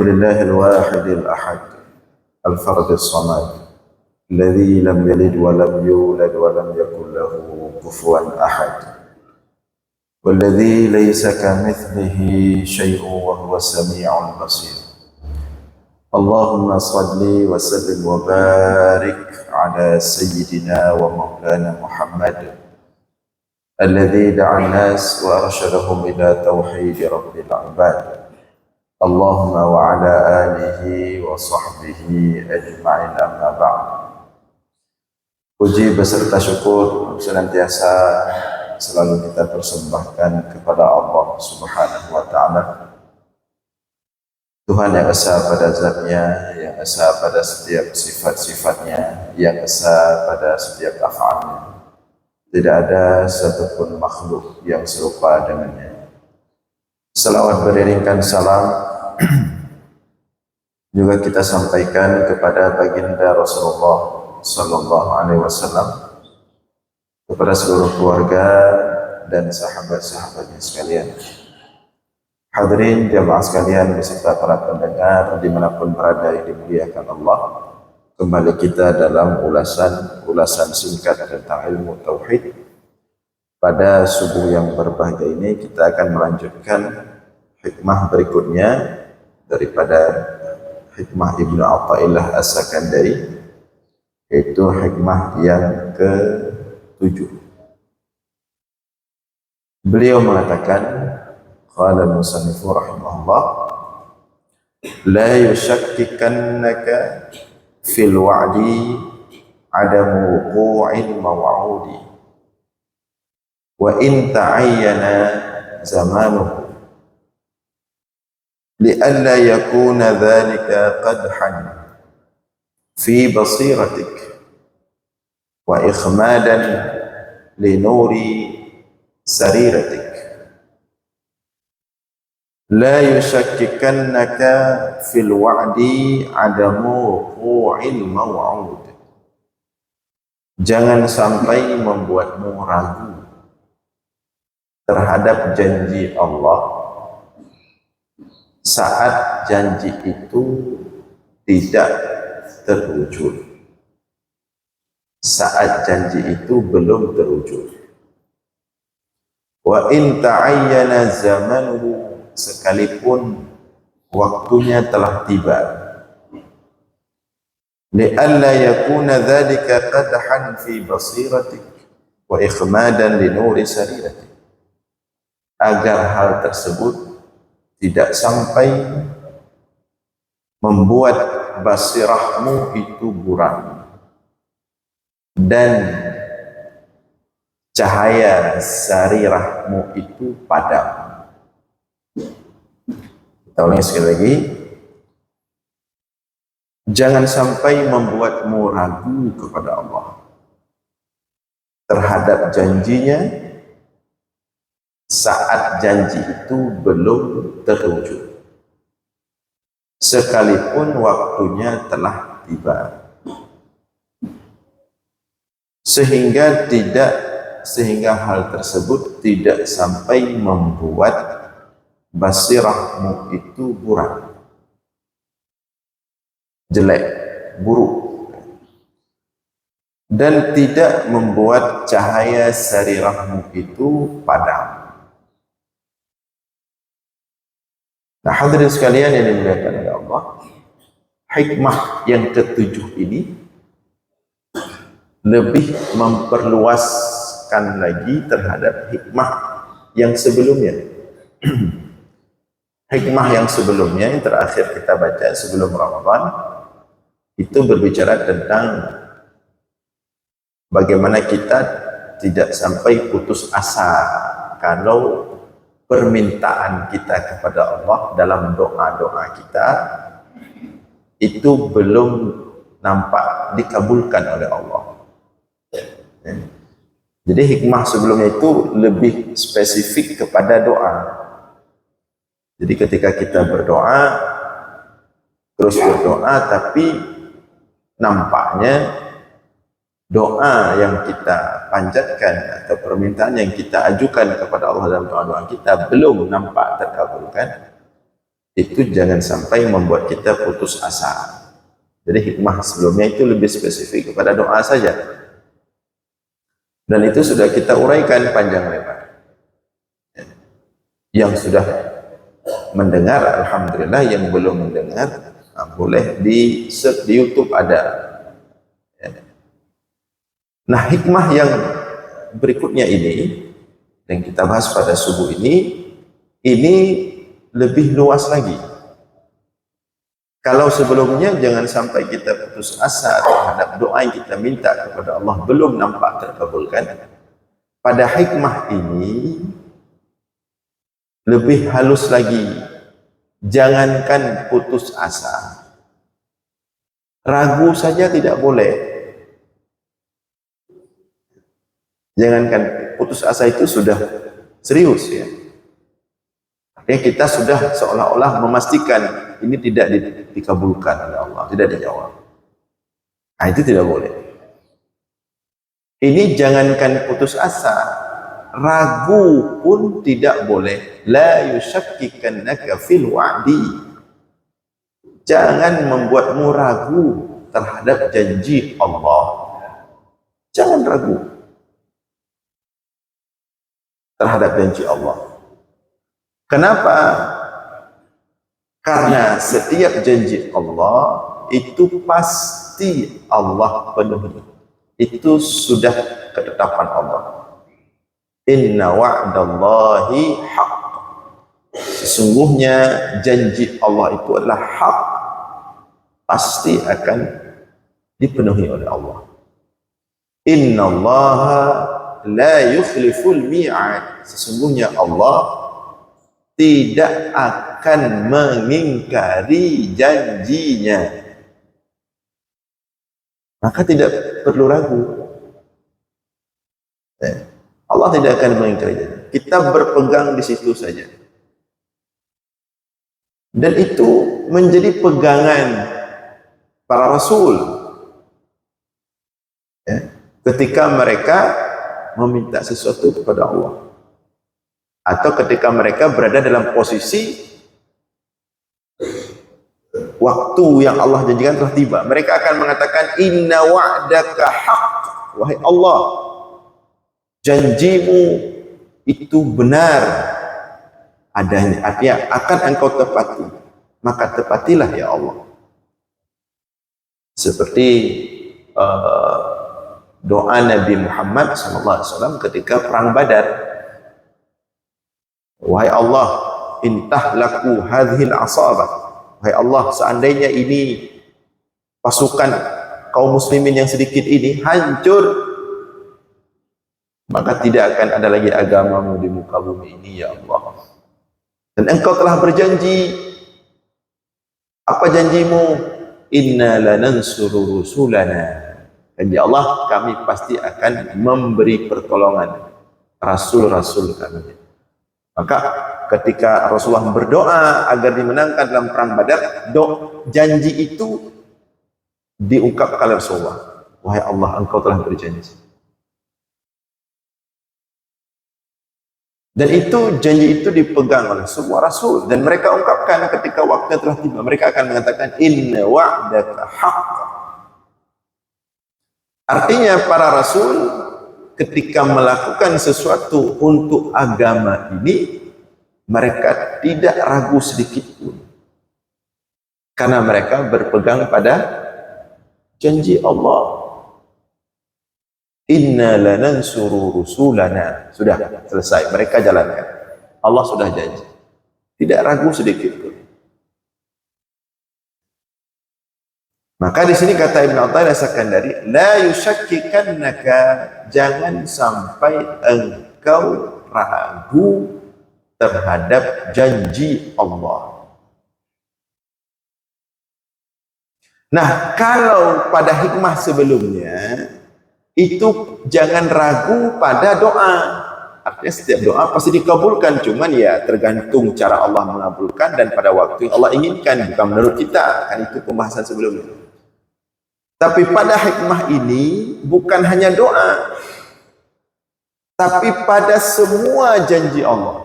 لله الواحد الأحد الفرد الصمد الذي لم يلد ولم يولد ولم يكن له كفوا أحد والذي ليس كمثله شيء وهو السميع البصير. اللهم صل وسلم وبارك على سيدنا ومولانا محمد الذي دعا الناس وأرشدهم إلى توحيد رب العباد. اللهم وعلى آله وصحبه أجمعين, amma ba'd. Puji beserta syukur senantiasa selalu kita persembahkan kepada Allah Subhanahu wa ta'ala, Tuhan yang esa pada zatnya, yang esa pada setiap sifat-sifatnya, yang esa pada setiap af'alnya. Tidak ada satupun makhluk yang serupa dengannya. Salawat beriringkan salam juga kita sampaikan kepada baginda Rasulullah Sallallahu Alaihi Wasallam, kepada seluruh keluarga dan sahabat-sahabatnya sekalian. Hadirin jamaah sekalian beserta para pendengar dimanapun berada yang dimuliakan Allah, kembali kita dalam ulasan singkat tentang ilmu tauhid. Pada subuh yang berbahagia ini kita akan melanjutkan hikmah berikutnya daripada hikmah Ibnu Athaillah As-Sakandari, yaitu hikmah yang ke-7. Beliau mengatakan, qala al-musannifu rahimahullah, la yushakkikannaka fil wa'di adamu wuqu'il maw'udi wa in ta'ayyana zamanuhu li'alla yakuna dhalika qadhan fi basiratik wa ikhmadan li nuri sariratik. La yushakkikannaka fil wa'di adamu wuqu'il maw'ud. Jangan sampai membuatmu ragu terhadap janji Allah saat janji itu tidak terwujud, saat janji itu belum terwujud. Wa in ta'ayyana zamanuhu, sekalipun waktunya telah tiba. Li'alla yakuna dhalika qadhan fi basiratik wa ikhmadan li nuri sariratik, agar hal tersebut tidak sampai membuat basirahmu itu buram dan cahaya sarirahmu itu padam. Kita ulangi sekali lagi. Jangan sampai membuatmu ragu kepada Allah terhadap janjinya saat janji itu belum terwujud, sekalipun waktunya telah tiba, sehingga hal tersebut tidak sampai membuat basirahmu itu buram, jelek, buruk, dan tidak membuat cahaya sarirahmu itu padam. Nah, hadirin sekalian yang dimuliakan oleh Allah, hikmah yang ke-7 ini lebih memperluaskan lagi terhadap hikmah yang sebelumnya. Hikmah yang sebelumnya yang terakhir kita baca sebelum Ramadan itu berbicara tentang bagaimana kita tidak sampai putus asa kalau permintaan kita kepada Allah dalam doa-doa kita itu belum nampak dikabulkan oleh Allah. Jadi hikmah sebelumnya itu lebih spesifik kepada doa. Jadi ketika kita berdoa, terus berdoa, tapi nampaknya doa yang kita panjatkan atau permintaan yang kita ajukan kepada Allah dalam doa-doa kita belum nampak terkabulkan, itu jangan sampai membuat kita putus asa. Jadi hikmah sebelumnya itu lebih spesifik kepada doa saja. Dan itu sudah kita uraikan panjang lebar. Yang sudah mendengar, alhamdulillah. Yang belum mendengar, boleh di search di YouTube ada. Nah, hikmah yang berikutnya ini yang kita bahas pada subuh ini lebih luas lagi. Kalau sebelumnya jangan sampai kita putus asa terhadap doa yang kita minta kepada Allah belum nampak terkabulkan. Pada hikmah ini lebih halus lagi. Jangankan putus asa, ragu saja tidak boleh. Jangankan putus asa itu sudah serius ya. Artinya kita sudah seolah-olah memastikan ini tidak dikabulkan oleh Allah, tidak dijawab. Nah, itu tidak boleh. Ini jangankan putus asa, ragu pun tidak boleh. La yushakkikannaka fil wa'di. Jangan membuatmu ragu terhadap janji Allah. Jangan ragu terhadap janji Allah. Kenapa? Karena setiap janji Allah itu pasti Allah penuhi. Itu sudah ketetapan Allah. Inna wa'dallahi haq. Sesungguhnya janji Allah itu adalah hak. Pasti akan dipenuhi oleh Allah. Inna allaha la yukhliful mi'ad. Sesungguhnya Allah tidak akan mengingkari janjinya. Maka tidak perlu ragu. Allah tidak akan mengingkari janji. Kita berpegang di situ saja. Dan itu menjadi pegangan para rasul. Ketika mereka meminta sesuatu kepada Allah. Atau ketika mereka berada dalam posisi waktu yang Allah janjikan telah tiba, mereka akan mengatakan inna wa'daka haq. Wahai Allah, janjimu itu benar adanya, artinya akan engkau tepati, maka tepatilah ya Allah. Seperti doa Nabi Muhammad SAW ketika perang Badar. Wahai Allah, intahlaku hadhil asabah. Wahai Allah, seandainya ini pasukan kaum muslimin yang sedikit ini hancur, maka tidak akan ada lagi agamamu di muka bumi ini ya Allah. Dan engkau telah berjanji. Apa janjimu? Inna lanansuru rusulana. Janji Allah, kami pasti akan memberi pertolongan rasul-rasul kami. Maka ketika Rasulullah berdoa agar dimenangkan dalam perang Badar, janji itu diungkapkan oleh Rasulullah. Wahai Allah, engkau telah berjanji. Dan itu janji itu dipegang oleh semua rasul dan mereka ungkapkan ketika waktunya telah tiba. Mereka akan mengatakan inna wa'daka haqq. Artinya para rasul ketika melakukan sesuatu untuk agama ini, mereka tidak ragu sedikit pun. Karena mereka berpegang pada janji Allah. Inna lanansuru rusulana. Sudah selesai, mereka jalankan. Allah sudah janji. Tidak ragu sedikit pun. Maka di sini kata Ibn Athaillah As-Sakandari, la yushakkikannaka, jangan sampai engkau ragu terhadap janji Allah. Nah, kalau pada hikmah sebelumnya itu jangan ragu pada doa. Artinya setiap doa pasti dikabulkan, cuman ya tergantung cara Allah mengabulkan dan pada waktu yang Allah inginkan, bukan menurut kita. Kan itu pembahasan sebelumnya. Tapi pada hikmah ini bukan hanya doa, tapi pada semua janji Allah.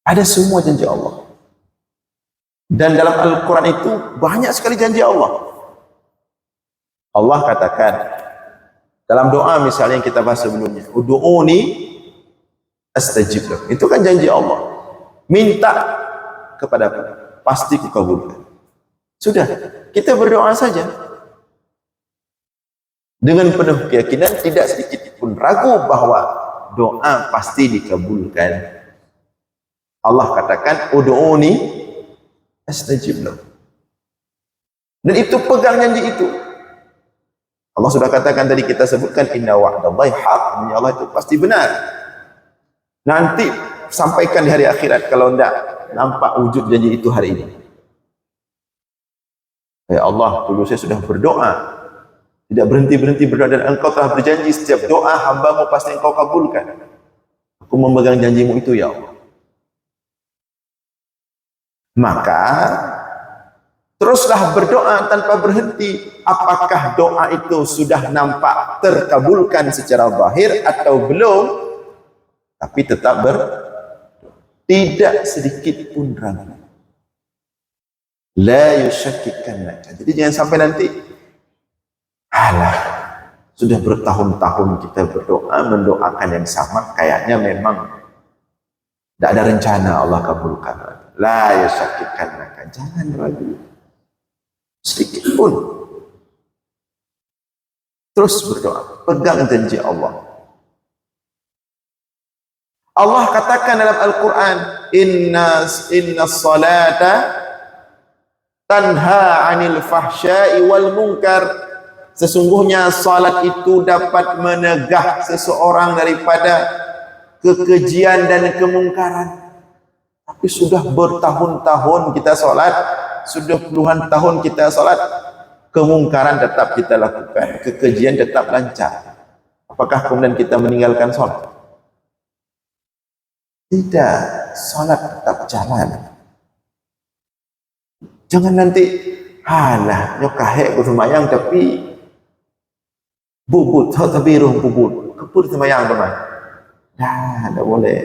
Ada semua janji Allah. Dan dalam Al-Quran itu banyak sekali janji Allah. Allah katakan dalam doa misalnya yang kita bahas sebelumnya, ud'uni astajib lakum. Itu kan janji Allah. Minta kepadaku, pasti kukabulkan. Sudah, kita berdoa saja dengan penuh keyakinan, tidak sedikit pun ragu bahwa doa pasti dikabulkan. Allah katakan ud'uni astajib lakum. Dan itu pegang janji itu. Allah sudah katakan tadi, kita sebutkan inna wa'dallahi haq, janji Allah itu pasti benar. Nanti sampaikan di hari akhirat kalau tidak nampak wujud janji itu hari ini. Ya Allah, dulu saya sudah berdoa, tidak berhenti-berhenti berdoa, dan engkau telah berjanji setiap doa hambamu pasti engkau kabulkan. Aku memegang janjimu itu ya Allah. Maka teruslah berdoa tanpa berhenti. Apakah doa itu sudah nampak terkabulkan secara zahir atau belum? Tapi tetap tidak sedikit pun ragu. La yusyakkikanna. Jadi jangan sampai nanti, alah, sudah bertahun-tahun kita berdoa, mendoakan yang sama, kayaknya memang tidak ada rencana Allah kabulkan. La yusyakkikanna. Jangan ragu sedikit pun. Terus berdoa, pegang janji Allah. Allah katakan dalam Al-Quran, inna salata tanha 'anil fahsya'i wal munkar. Sesungguhnya salat itu dapat menegah seseorang daripada kekejian dan kemungkaran. Tapi sudah bertahun-tahun kita salat, sudah puluhan tahun kita salat, kemungkaran tetap kita lakukan, kekejian tetap lancar. Apakah kemudian kita meninggalkan salat? Tidak, salat tetap jalan. Jangan nanti, halah, nyokahek aku semayang tapi bubut, tapi ruh bubut, kepur semayang teman. Nah, tidak boleh.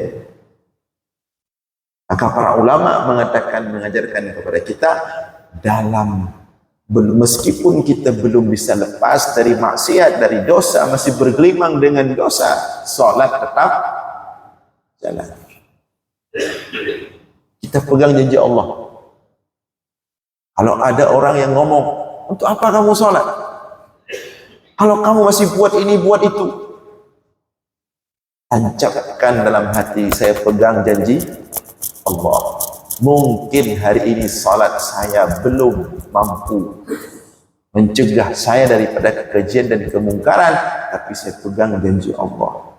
Maka para ulama mengatakan, mengajarkan kepada kita, meskipun kita belum bisa lepas dari maksiat, dari dosa, masih bergelimang dengan dosa, salat tetap jalan. Kita pegang janji Allah. Kalau ada orang yang ngomong, untuk apa kamu sholat? Kalau kamu masih buat ini, buat itu. Tancapkan dalam hati, saya pegang janji Allah. Mungkin hari ini sholat saya belum mampu mencegah saya daripada kekejian dan kemungkaran, tapi saya pegang janji Allah.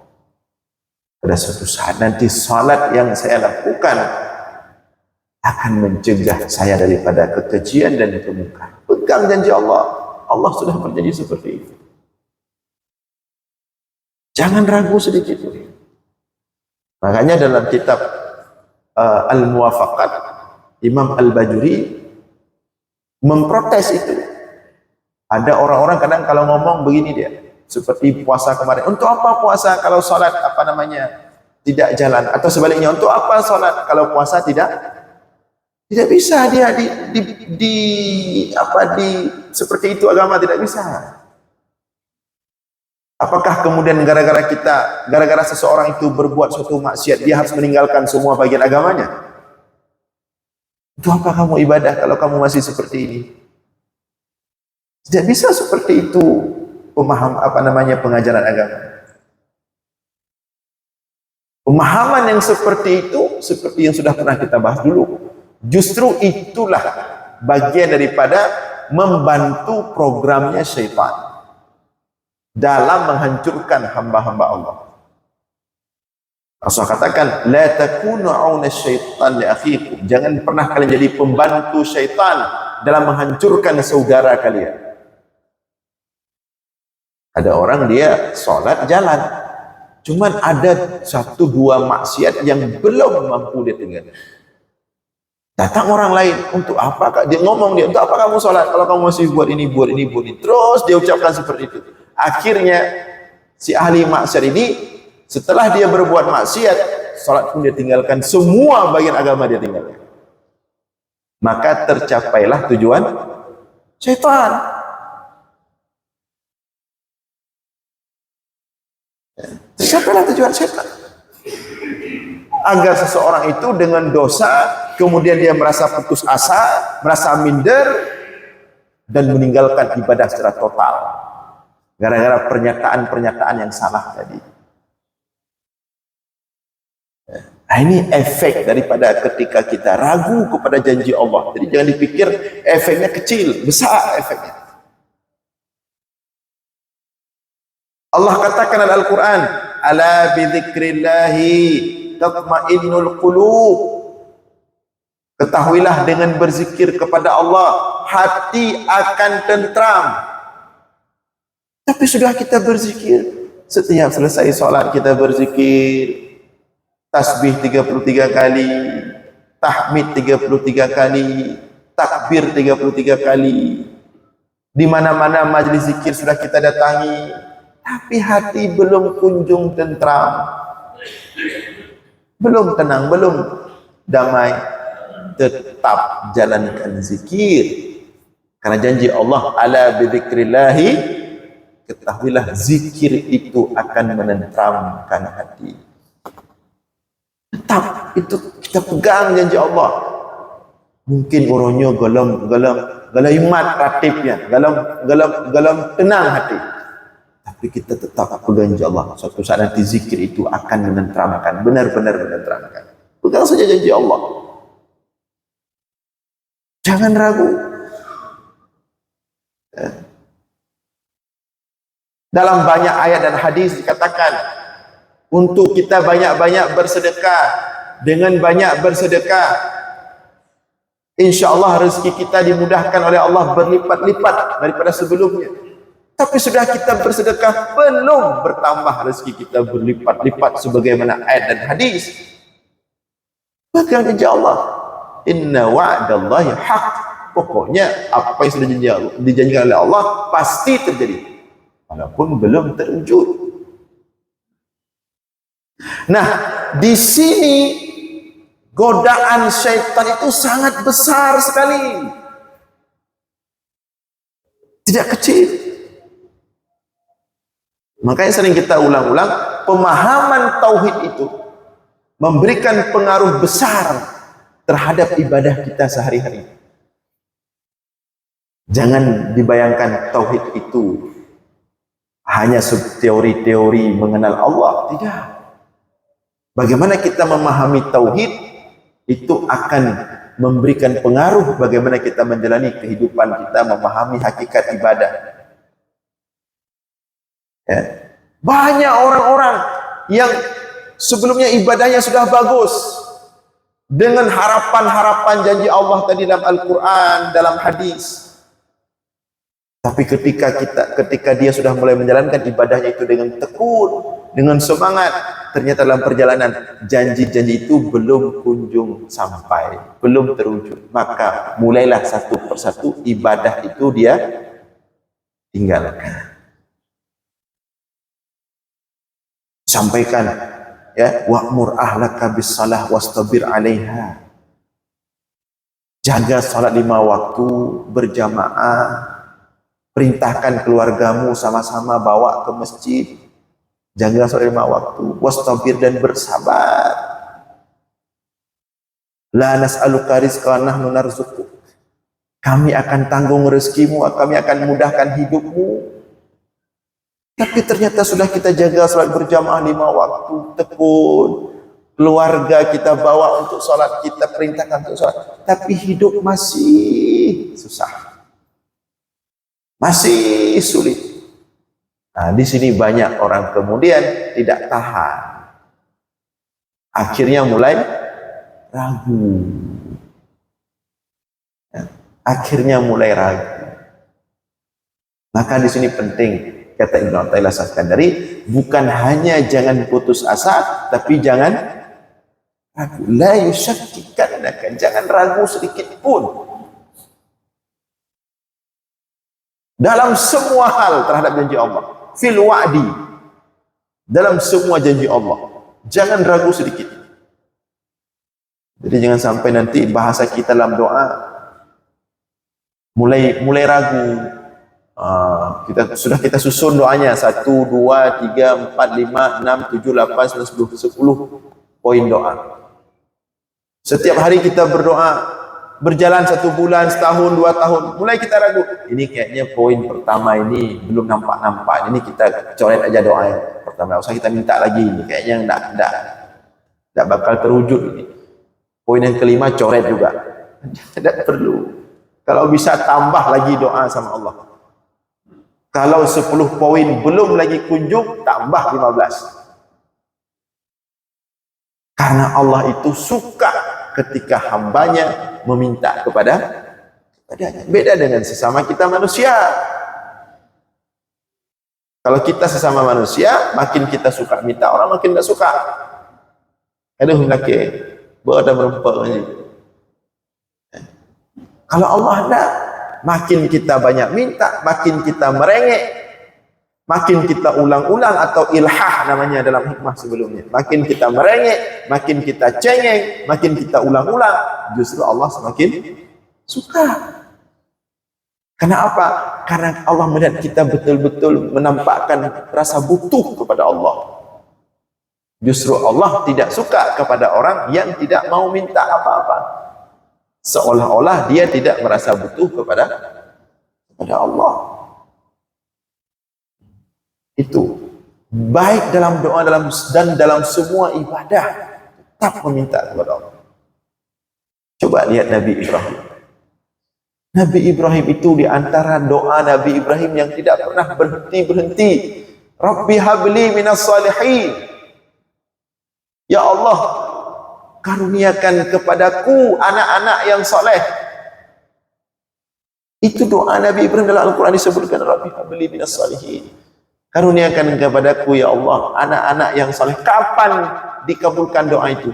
Pada suatu saat nanti salat yang saya lakukan akan mencegah saya daripada kekejian dan kemungkaran. Pegang janji Allah. Allah sudah berjanji seperti itu. Jangan ragu sedikit pun. Makanya dalam kitab Al-Muwafaqat, Imam Al-Bajuri memprotes itu. Ada orang-orang kadang kalau ngomong begini dia, seperti puasa kemarin. Untuk apa puasa kalau salat tidak jalan? Atau sebaliknya, untuk apa salat kalau puasa tidak bisa? Dia seperti itu agama tidak bisa. Apakah kemudian gara-gara seseorang itu berbuat suatu maksiat, dia harus meninggalkan semua bagian agamanya? Untuk apa kamu ibadah kalau kamu masih seperti ini? Tidak bisa seperti itu pengajaran agama. Pemahaman yang seperti itu, seperti yang sudah pernah kita bahas dulu, justru itulah bagian daripada membantu programnya syaitan dalam menghancurkan hamba-hamba Allah. Rasul katakan, la takunu auna syaitan li akhikum. Jangan pernah kalian jadi pembantu syaitan dalam menghancurkan saudara kalian. Ada orang dia sholat jalan, cuman ada 1-2 maksiat yang belum mampu dia tinggalkan. Datang orang lain, untuk apa? Dia ngomong, untuk apa kamu sholat kalau kamu masih buat ini. Terus dia ucapkan seperti itu. Akhirnya si ahli maksiat ini, setelah dia berbuat maksiat, salat pun dia tinggalkan, semua bagian agama dia tinggalkan. Maka tercapailah tujuan syaitan. Tercapailah tujuan syaitan. Agar seseorang itu dengan dosa, kemudian dia merasa putus asa, merasa minder, dan meninggalkan ibadah secara total. Gara-gara pernyataan-pernyataan yang salah tadi. Nah, ini efek daripada ketika kita ragu kepada janji Allah. Jadi jangan dipikir efeknya kecil, besar efeknya. Allah katakan dalam Al-Quran, ala bidzikrillahi tatma'innul qulub. Ketahuilah dengan berzikir kepada Allah, hati akan tentram. Tapi sudah kita berzikir, setiap selesai sholat kita berzikir, tasbih 33 kali, tahmid 33 kali, takbir 33 kali. Di mana-mana majlis zikir sudah kita datangi, tapi hati belum kunjung tentram, belum tenang, belum damai. Tetap jalankan zikir, karena janji Allah, ala bidzikrillahi, ketahuilah zikir itu akan menenteramkan hati. Tetap itu kita pegang janji Allah. Mungkin orangnya galam imat ratibnya, galam tenang hati. Tapi kita tetap pegang janji Allah. Suatu saat nanti zikir itu akan menenteramkan, benar-benar menenteramkan. Pegang saja janji Allah. Jangan ragu. Dalam banyak ayat dan hadis dikatakan untuk kita banyak-banyak bersedekah. Dengan banyak bersedekah, insya Allah rezeki kita dimudahkan oleh Allah berlipat-lipat daripada sebelumnya. Tapi sudah kita bersedekah, belum bertambah rezeki kita berlipat-lipat sebagaimana ayat dan hadis. Pegang janji Allah, inna wa'dallahi haq. Pokoknya apa yang sudah dijanjikan oleh Allah pasti terjadi, walaupun belum terwujud. Nah, di sini godaan syaitan itu sangat besar sekali, tidak kecil. Makanya sering kita ulang-ulang, pemahaman tauhid itu memberikan pengaruh besar terhadap ibadah kita sehari-hari. Jangan dibayangkan tauhid itu hanya teori-teori mengenal Allah, tidak. Bagaimana kita memahami tauhid itu akan memberikan pengaruh bagaimana kita menjalani kehidupan kita, memahami hakikat ibadah. Ya. Banyak orang-orang yang sebelumnya ibadahnya sudah bagus, dengan harapan-harapan janji Allah tadi dalam Al-Quran, dalam hadis. Tapi ketika dia sudah mulai menjalankan ibadahnya itu dengan tekun, dengan semangat, ternyata dalam perjalanan janji-janji itu belum kunjung sampai, belum terwujud. Maka mulailah satu persatu ibadah itu dia tinggalkan. Sampaikan, ya, wa'mur ahlaka bis-shalah wastabir 'alaiha. Jaga salat 5 waktu berjamaah. Perintahkan keluargamu sama-sama bawa ke masjid. Jaga salat 5 waktu, wastabir, dan bersabar. La nas'aluka rizqan nahnu narzuquk. Kami akan tanggung rezekimu, kami akan mudahkan hidupmu. Tapi ternyata sudah kita jaga salat berjamaah 5 waktu, tekun. Keluarga kita bawa untuk salat, kita perintahkan untuk salat. Tapi hidup masih susah. Masih sulit. Nah, di sini banyak orang kemudian tidak tahan. Akhirnya mulai ragu. Ya, akhirnya mulai ragu. Maka di sini penting, kata Ibnu Athaillah As-Sakandari, bukan hanya jangan putus asa, tapi jangan ragu. La yusyakkikannaka, jangan ragu sedikit pun dalam semua hal terhadap janji Allah. Fil wa'di, dalam semua janji Allah, jangan ragu sedikit. Jadi jangan sampai nanti bahasa kita dalam doa mulai ragu. Kita susun doanya 1, 2, 3, 4, 5, 6, 7, 8, 9, 10 poin doa. Setiap hari kita berdoa, berjalan 1 bulan, setahun, 2 tahun, mulai kita ragu. Ini kayaknya poin pertama ini belum nampak. Ini kita coret aja doa yang pertama. Usah kita minta lagi. Ini kayaknya enggak bakal terwujud ini. Poin yang kelima coret juga. Tidak perlu. Kalau bisa tambah lagi doa sama Allah. Kalau 10 poin belum lagi kunjung, tambah 15. Karena Allah itu suka ketika hambanya meminta kepadanya. Beda dengan sesama kita manusia. Kalau kita sesama manusia, makin kita suka minta, orang makin tidak suka. Aduh, laki berada merempah ni. Kalau Allah tidak, makin kita banyak minta, makin kita merengek, makin kita ulang-ulang, atau ilhah namanya dalam hikmah sebelumnya. Makin kita merengek, makin kita cengeng, makin kita ulang-ulang, justru Allah semakin suka. Karena apa? Karena Allah melihat kita betul-betul menampakkan rasa butuh kepada Allah. Justru Allah tidak suka kepada orang yang tidak mau minta apa-apa. Seolah-olah dia tidak merasa butuh kepada Allah. Itu baik dalam doa dan dalam semua ibadah, tetap meminta kepada Allah. Coba lihat Nabi Ibrahim. Nabi Ibrahim itu di antara doa Nabi Ibrahim yang tidak pernah berhenti. Rabbi habli minas salihin. Ya Allah, karuniakan kepadaku anak-anak yang soleh. Itu doa Nabi Ibrahim dalam Al-Quran disebutkan, Rabbi habli minas salihin. Karuniakan kepadaku ya Allah anak-anak yang soleh. Kapan dikabulkan doa itu?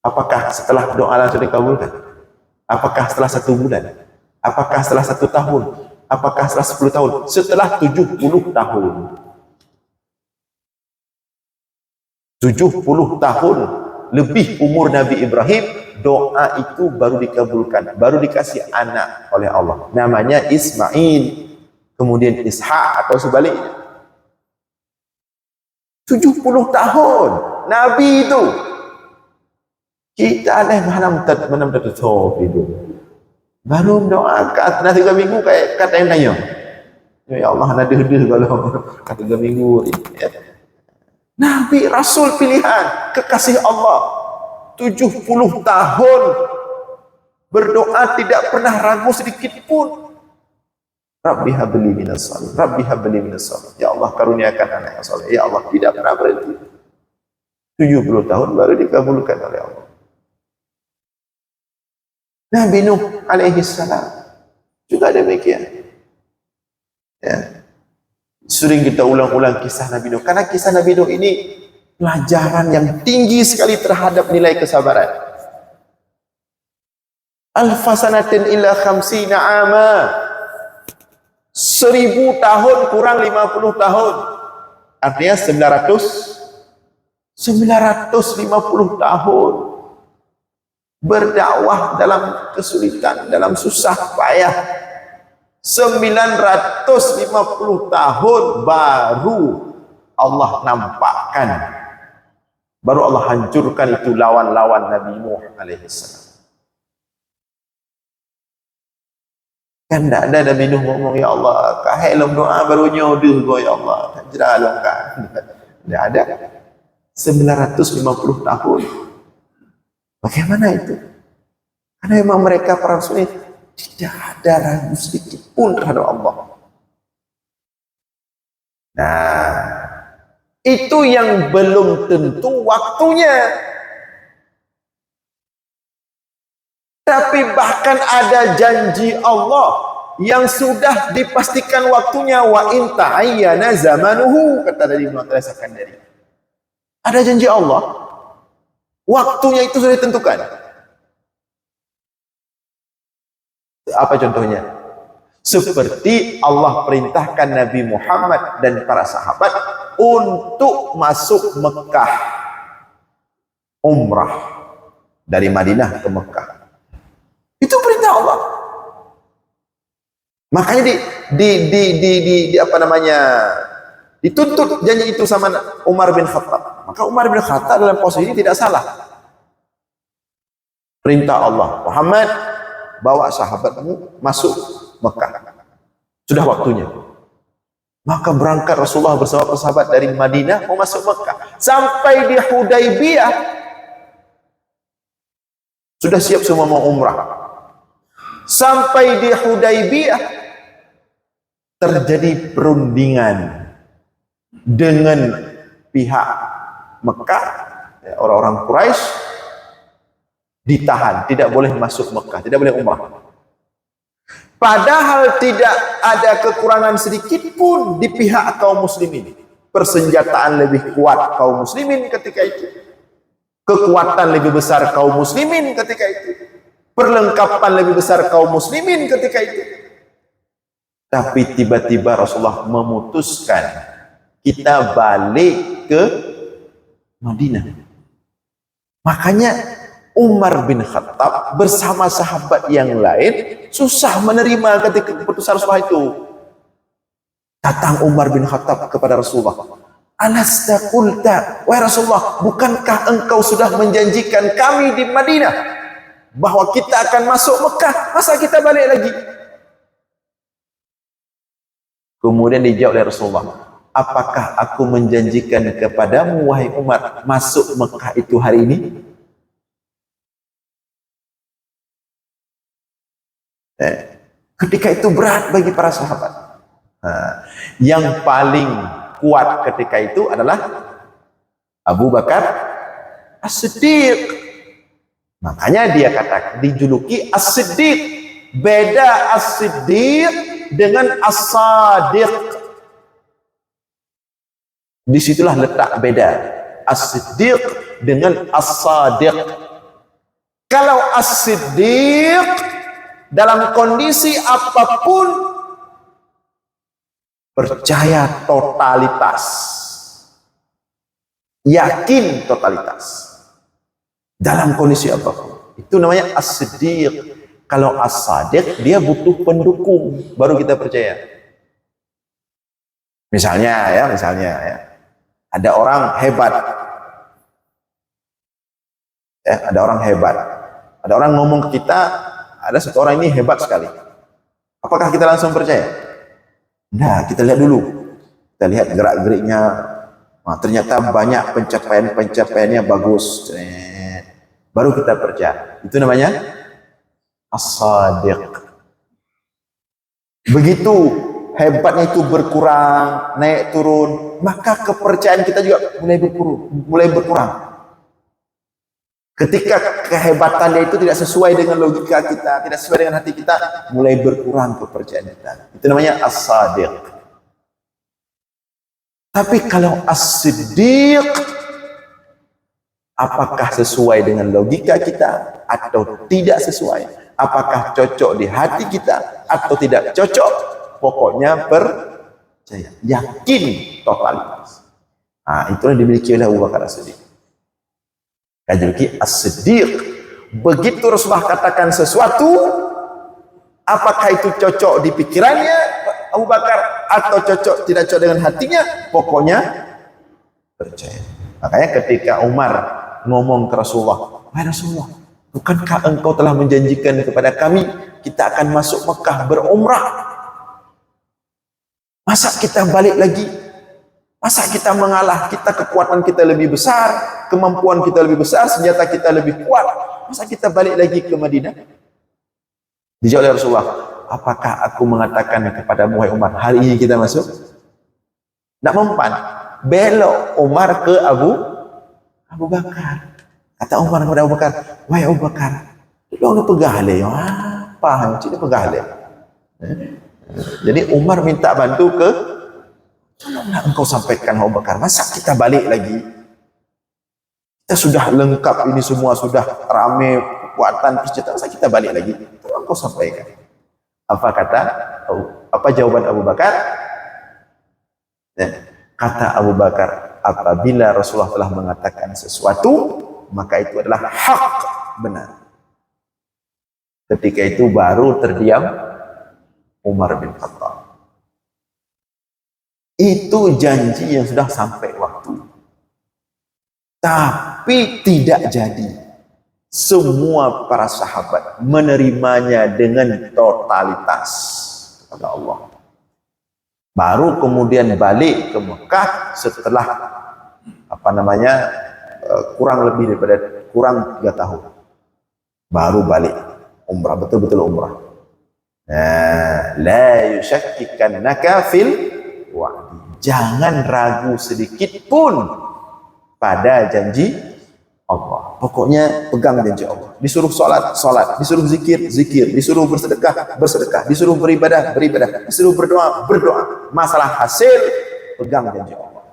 Apakah setelah doa langsung dikabulkan? Apakah setelah 1 bulan? Apakah setelah 1 tahun? Apakah setelah 10 tahun? Setelah 70 tahun. 70 tahun lebih umur Nabi Ibrahim, doa itu baru dikabulkan, baru dikasih anak oleh Allah. Namanya Ismail, kemudian Ishak atau sebaliknya. 70 tahun Nabi itu. Kita ada mana tutup itu. Baru doa kata 3 minggu kayak kata yang tanya. Ya Allah, ada kalau kata 3 minggu. Ya. Nabi Rasul pilihan, kekasih Allah. 70 tahun berdoa tidak pernah ragu sedikit pun. Rabbi habli minas salihin. Rabbi habli minas salihin. Ya Allah, karuniakan anak yang saleh. Ya Allah, tidak pernah berhenti. 70 tahun baru dikabulkan oleh Allah. Nabi Nuh alaihi salam juga demikian. Ya. Sering kita ulang-ulang kisah Nabi Nuh, karena kisah Nabi Nuh ini pelajaran yang tinggi sekali terhadap nilai kesabaran. Alfasanatin illa khamsina ama. 1000 tahun kurang 50 tahun. Artinya 950 tahun. Berdakwah dalam kesulitan, dalam susah payah. 950 tahun baru Allah nampakkan, baru Allah hancurkan itu lawan-lawan Nabi Nuh alaihissalam. Kan tidak ada Nabi Nuh ngomong, ya Allah, kahilum doa baru nyoduh go ya Allah, jeralong kan. Tidak ada. 950 tahun. Bagaimana itu? Karena memang mereka para rasul tidak ada ragu sedikit pun terhadap Allah. Nah, itu yang belum tentu waktunya. Tapi bahkan ada janji Allah yang sudah dipastikan waktunya. Wa in ta'ayyana zamanuhu, kata dari Ibnu Athaillah Sakandari. Ada janji Allah, waktunya itu sudah ditentukan. Apa contohnya? Seperti Allah perintahkan Nabi Muhammad dan para sahabat untuk masuk Mekah umrah. dari Madinah ke Mekah. Itu perintah Allah. Makanya apa namanya, dituntut janji itu sama Umar bin Khattab. Maka Umar bin Khattab dalam posisi ini tidak salah. Perintah Allah, Muhammad, bawa sahabatmu masuk Mekah. Sudah waktunya. Maka berangkat Rasulullah bersama sahabat dari Madinah mau masuk Mekah. Sampai di Hudaybiyah sudah siap semua mau umrah. Sampai di Hudaybiyah terjadi perundingan dengan pihak Mekah, orang-orang Quraisy ditahan, tidak boleh masuk Mekah, tidak boleh umrah. Padahal tidak ada kekurangan sedikit pun di pihak kaum muslimin. Persenjataan lebih kuat kaum muslimin ketika itu. Kekuatan lebih besar kaum muslimin ketika itu. Perlengkapan lebih besar kaum muslimin ketika itu. Tapi tiba-tiba Rasulullah memutuskan kita balik ke Madinah. Makanya Umar bin Khattab bersama sahabat yang lain susah menerima ketika keputusan Rasulullah itu. Datang Umar bin Khattab kepada Rasulullah. Alasta qulta, wahai Rasulullah, bukankah engkau sudah menjanjikan kami di Madinah bahwa kita akan masuk Mekah? Masa kita balik lagi? Kemudian dijawab oleh Rasulullah, apakah aku menjanjikan kepadamu wahai Umar masuk Mekah itu hari ini? Ketika itu berat bagi para sahabat. Yang paling kuat ketika itu adalah Abu Bakar As-Siddiq. Makanya dia katakan dijuluki As-Siddiq. Beda As-Siddiq dengan As-Sadiq. Disitulah letak beda As-Siddiq dengan As-Sadiq. Kalau As-Siddiq dalam kondisi apapun percaya totalitas, yakin totalitas dalam kondisi apapun. Itu namanya As-Siddiq. Kalau As-Sadiq dia butuh pendukung baru kita percaya. Misalnya ya, ada orang hebat. Ada orang hebat. Ada orang ngomong ke kita, ada satu orang ini hebat sekali. Apakah kita langsung percaya? Nah, kita lihat dulu. Kita lihat gerak-geriknya. Nah, ternyata banyak pencapaiannya bagus. Baru kita percaya. Itu namanya As-Sadiq. Begitu hebatnya itu berkurang, naik turun, maka kepercayaan kita juga mulai berkurang. Ketika kehebatannya itu tidak sesuai dengan logika kita, tidak sesuai dengan hati kita, mulai berkurang kepercayaan kita. Itu namanya As-Sadiq. Tapi kalau As-Siddiq, apakah sesuai dengan logika kita atau tidak sesuai? Apakah cocok di hati kita atau tidak cocok? Pokoknya percaya, yakin totalitas. Nah, itulah dimiliki oleh Abu Bakar As-Siddiq. Kajulki As-Siddiq. Begitu Rasulullah katakan sesuatu, apakah itu cocok di pikirannya Abu Bakar atau cocok tidak cocok dengan hatinya, pokoknya percaya. Makanya ketika Umar ngomong ke Rasulullah, wahai Rasulullah, bukankah engkau telah menjanjikan kepada kami kita akan masuk Mekah berumrah? Masa kita balik lagi? Masa kita mengalah? Kita kekuatan kita lebih besar, kemampuan kita lebih besar, senjata kita lebih kuat. Masa kita balik lagi ke Madinah? Dijawab oleh Rasulullah, apakah aku mengatakan kepadamu wahai Umar, hari ini kita masuk? Tidak mempan. Belok Umar ke Abu Bakar. Kata Umar kepada Abu Bakar, wahai Abu Bakar, lu pegale, apa? Tidak pegale. Jadi Umar minta bantu ke, tolonglah engkau sampaikan Abu Bakar, masa kita balik lagi? Kita sudah lengkap ini semua, sudah rame kekuatan persenjataan, masa kita balik lagi? Tolong engkau sampaikan. Apa jawaban Abu Bakar? Kata Abu Bakar, apabila Rasulullah telah mengatakan sesuatu, maka itu adalah hak. benar. Ketika itu baru terdiam Umar bin Khattab. Itu janji yang sudah sampai waktu. Tapi tidak jadi. Semua para sahabat menerimanya dengan totalitas kepada Allah. Baru kemudian balik ke Mekah setelah kurang lebih daripada 3 tahun. Baru balik umrah, betul-betul umrah. Nah, la yushakkikannaka fil wa'di. Jangan ragu sedikit pun pada janji Allah. Pokoknya pegang janji Allah. Disuruh sholat, sholat. Disuruh zikir, zikir. Disuruh bersedekah, bersedekah. Disuruh beribadah, beribadah. Disuruh berdoa, berdoa. Masalah hasil, pegang janji Allah.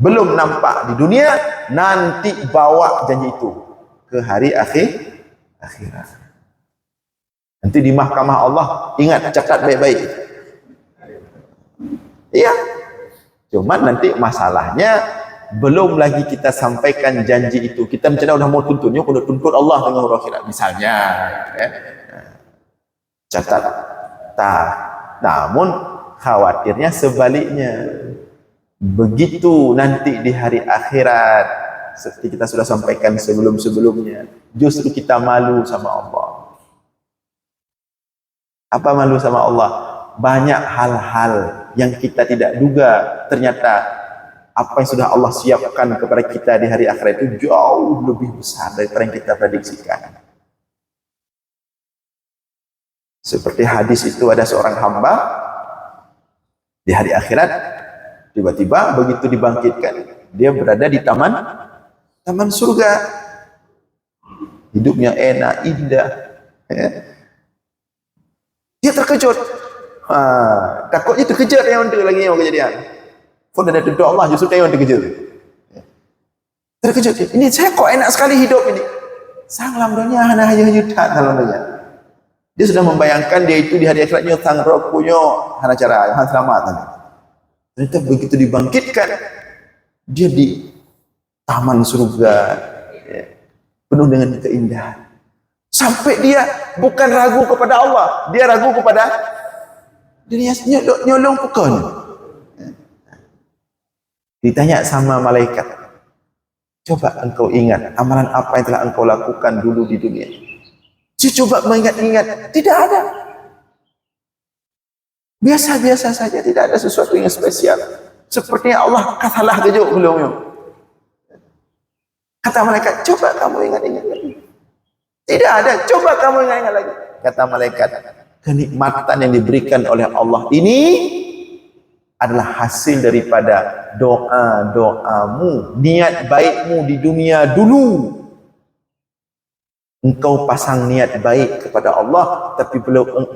Belum nampak di dunia, nanti bawa janji itu ke hari akhirat. Nanti di mahkamah Allah, ingat, catat baik-baik. Iya. Cuman nanti masalahnya, belum lagi kita sampaikan janji itu, kita mencari udah mau tuntunnya, udah tuntut Allah dengan huruf akhirat misalnya, ya. Catat. Namun khawatirnya sebaliknya, begitu nanti di hari akhirat, seperti kita sudah sampaikan sebelum-sebelumnya, justru kita malu sama Allah. Apa malu sama Allah? Banyak hal-hal yang kita tidak duga, ternyata apa yang sudah Allah siapkan kepada kita di hari akhirat itu jauh lebih besar daripada yang kita prediksikan. Seperti hadis itu, ada seorang hamba di hari akhirat, tiba-tiba begitu dibangkitkan, dia berada di taman surga. Hidupnya enak, indah. Dia terkejut. Takutnya terkejut yang kejadian. Pun ada doa Allah, justru kayak orang terkejut. Terkejut. Ini saya kok enak sekali hidup ini. Sang lamdonya hana hajut-hajutan lamdonya. Dia sudah membayangkan dia itu di hari akhiratnya sang rokunya hana cara yang selamat. Ternyata begitu dibangkitkan, dia di taman surga, ya, penuh dengan keindahan. Sampai dia bukan ragu kepada Allah, dia ragu kepada dirinya, nyolong pukul. Ditanya sama malaikat, coba engkau ingat amalan apa yang telah engkau lakukan dulu di dunia. Dia coba mengingat-ingat, tidak ada. Biasa-biasa saja, tidak ada sesuatu yang spesial. Sepertinya Allah katalah kejuk belum. Kata malaikat, coba kamu ingat-ingat lagi. Tidak ada, coba kamu ingat-ingat lagi. Kata malaikat, kenikmatan yang diberikan oleh Allah ini adalah hasil daripada doa-doamu, niat baikmu di dunia dulu. Engkau pasang niat baik kepada Allah, tapi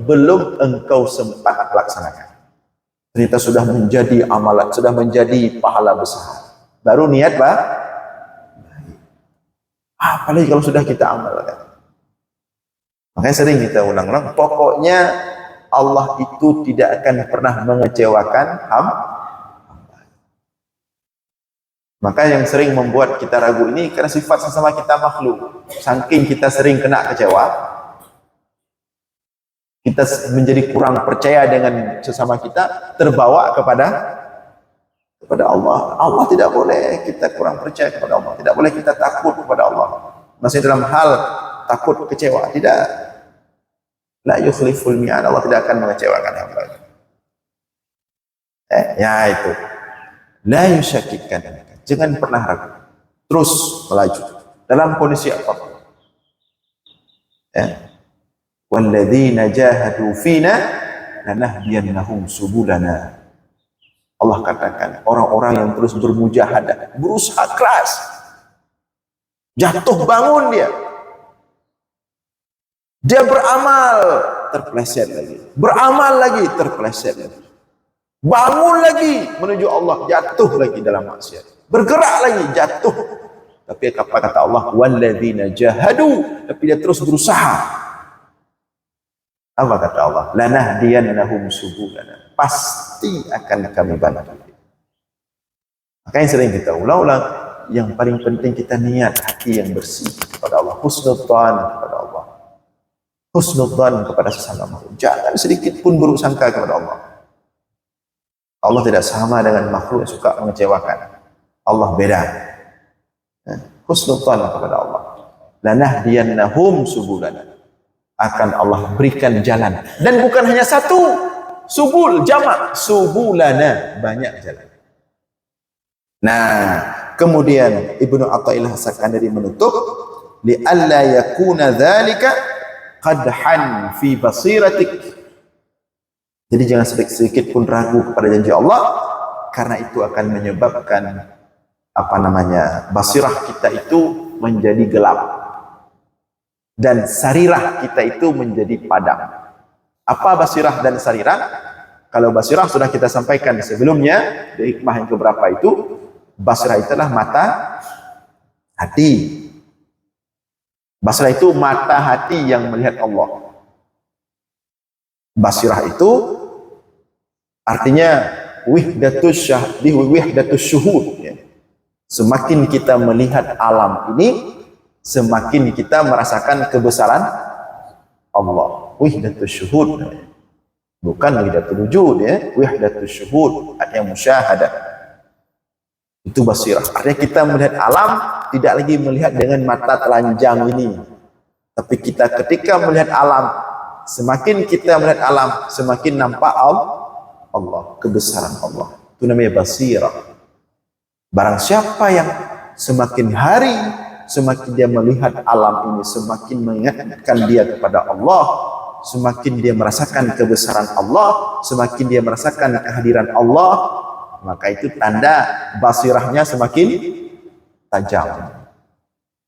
belum engkau sempat laksanakan. Ternyata sudah menjadi amalan, sudah menjadi pahala besar. Baru niat baik. Apalagi kalau sudah kita amalkan. Makanya sering kita ulang-ulang, pokoknya Allah itu tidak akan pernah mengecewakan hamba. Maka yang sering membuat kita ragu ini karena sifat sesama kita makhluk. Saking kita sering kena kecewa, kita menjadi kurang percaya dengan sesama kita, terbawa kepada Allah. Allah tidak boleh kita kurang percaya kepada Allah. Tidak boleh kita takut kepada Allah. Masih dalam hal takut kecewa, tidak. La yukhliful mi'ad, Allah tidak akan mengecewakan hamba. Ya itu. La yusyakkikan. Jangan pernah ragu. Terus melaju. Dalam kondisi apapun. Walladzina jahadu fina lanahdiyannahum subulana. Allah katakan, orang-orang yang terus bermujahadah, berusaha keras. Jatuh bangun dia. Dia beramal, terpeleset lagi. Beramal lagi, terpeleset lagi. Bangun lagi menuju Allah, jatuh lagi dalam maksiat. Bergerak lagi, jatuh. Tapi apa kata Allah? Walladzina jahadu, tapi dia terus berusaha. Apa kata Allah? Lanahdiyannahum subulana. Pasti akan kami bantu. Makanya sering kita ulang-ulang, yang paling penting kita niat hati yang bersih kepada husnudzan kepada Allah. Husnudzan kepada sesama makhluk. Jangan sedikit pun buruk sangka kepada Allah. Allah tidak sama dengan makhluk yang suka mengecewakan. Allah beda. Husnudzan kepada Allah. Lanahdiyannahum subulana. Akan Allah berikan jalan. Dan bukan hanya satu. Subul, jamak. Subulana. Banyak jalan. Nah, kemudian Ibnu Athaillah As-Sakandari menutup. Li'alla yakuna dhalika qadhan fi basiratik. Jadi jangan sedikit pun ragu kepada janji Allah. Karena itu akan menyebabkan basirah kita itu menjadi gelap. Dan sarirah kita itu menjadi padam. Apa basirah dan sarirah? Kalau basirah sudah kita sampaikan sebelumnya, di hikmah yang keberapa itu, basirah itulah mata hati. Basirah itu mata hati yang melihat Allah. Basirah itu artinya wahdatus syuhud. Semakin kita melihat alam ini, semakin kita merasakan kebesaran Allah. Wahdatus syuhud, bukan wahdatul wujud, wahdatus syuhud, artinya musyahadah. Itu basirah. Artinya kita melihat alam tidak lagi melihat dengan mata telanjang ini, tapi kita ketika melihat alam, semakin kita melihat alam, semakin nampak Allah, kebesaran Allah. Itu namanya basirah. Barang siapa yang semakin hari semakin dia melihat alam ini, semakin mengingatkan dia kepada Allah, semakin dia merasakan kebesaran Allah, semakin dia merasakan kehadiran Allah, maka itu tanda basirahnya semakin tajam,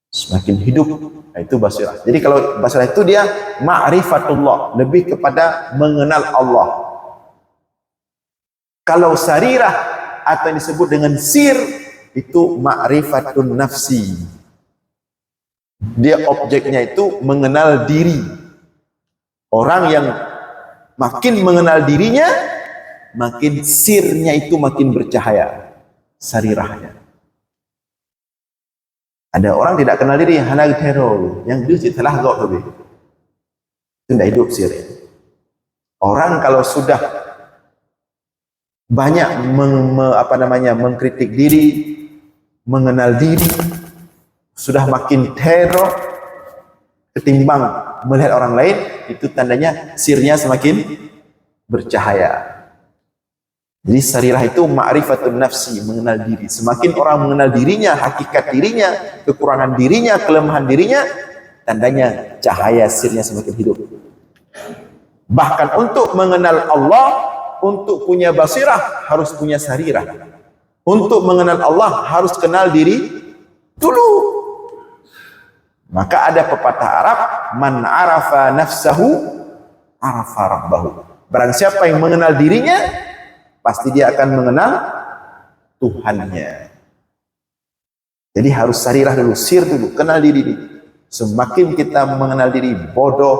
semakin hidup. Nah, itu basirah. Jadi kalau basirah itu dia ma'rifatullah, lebih kepada mengenal Allah. Kalau sarirah atau yang disebut dengan sir, itu ma'rifatun nafsi. Dia objeknya itu mengenal diri. Orang yang makin mengenal dirinya, makin sirnya itu makin bercahaya, sarirahnya. Ada orang tidak kenal diri, hanal teror, yang dia telah gak lebih. Itu tidak hidup sirnya. Orang kalau sudah banyak mengkritik diri, mengenal diri, sudah makin teror ketimbang melihat orang lain, itu tandanya sirnya semakin bercahaya. Jadi sarirah itu ma'rifatun nafsi, mengenal diri. Semakin orang mengenal dirinya, hakikat dirinya, kekurangan dirinya, kelemahan dirinya, tandanya cahaya sirnya semakin hidup. Bahkan untuk mengenal Allah, untuk punya basirah harus punya sarirah. Untuk mengenal Allah harus kenal diri dulu. Maka ada pepatah Arab, man arafa nafsahu arafa rabbahu. Barang siapa yang mengenal dirinya, pasti dia akan mengenal Tuhannya. Jadi harus sarirah dulu, sir dulu, kenal diri dulu. Semakin kita mengenal diri bodoh,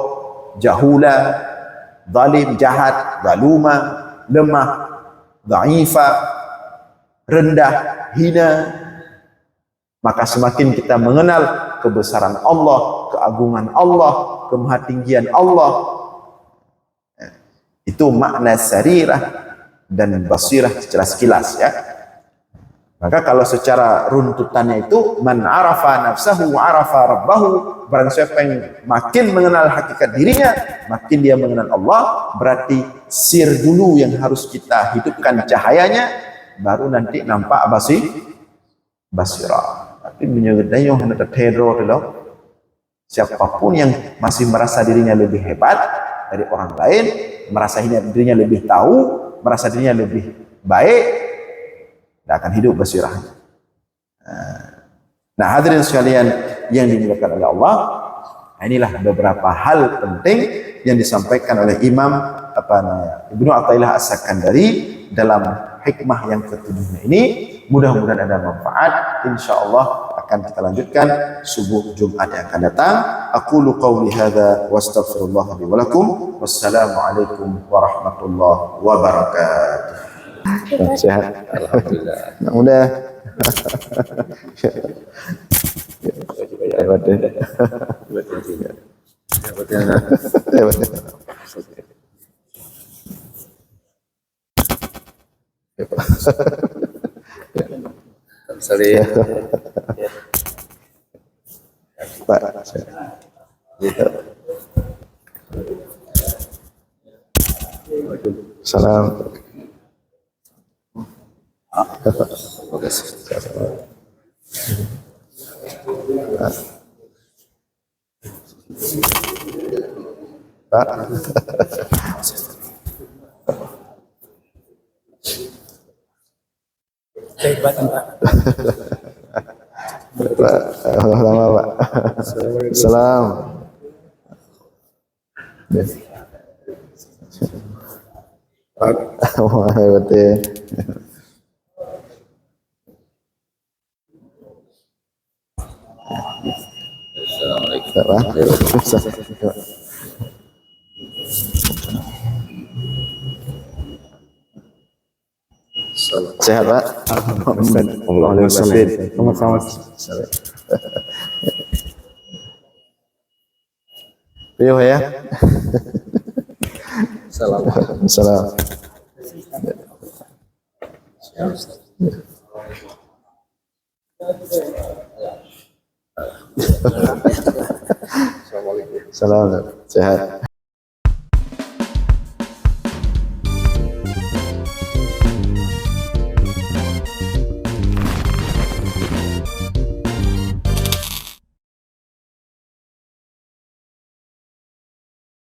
jahula, zalim, jahat, zaluma, lemah, dha'ifa, rendah, hina, maka semakin kita mengenal kebesaran Allah, keagungan Allah, kemahatinggian Allah. Itu makna sarirah dan basirah secara sekilas, ya. Maka kalau secara runtutannya itu man arafa nafsahu wa arafa rabbahu, barang siapa yang makin mengenal hakikat dirinya, makin dia mengenal Allah, berarti sir dulu yang harus kita hidupkan cahayanya, baru nanti nampak basirah. Tapi menyebutnya yang hendak teror dulu. Siapapun yang masih merasa dirinya lebih hebat dari orang lain, merasa dirinya lebih tahu, merasa dirinya lebih baik, tidak akan hidup basirahnya. Nah, hadirin sekalian yang dimuliakan oleh Allah, inilah beberapa hal penting yang disampaikan oleh Imam Ibnu Athaillah As-Sakandari dalam hikmah yang ke-7 ini. Mudah-mudahan ada manfaat. Insyaallah akan kita lanjutkan subuh Jumat yang akan datang. Aqulu qawli hadza wa astaghfirullah li wa lakum. Wassalamualaikum warahmatullahi wabarakatuh. Sehat, alhamdulillah. Mudah. Hebat deh. Hebat deh. Saling Pak. Salam. Pak. kehebatan Pak. Pak, lama Pak. Salam. Wah, hebat ya. Assalamualaikum. Sehat Pak? Alhamdulillah. Sama-sama. Iya ya. Salam. Salam. Salam. Sehat.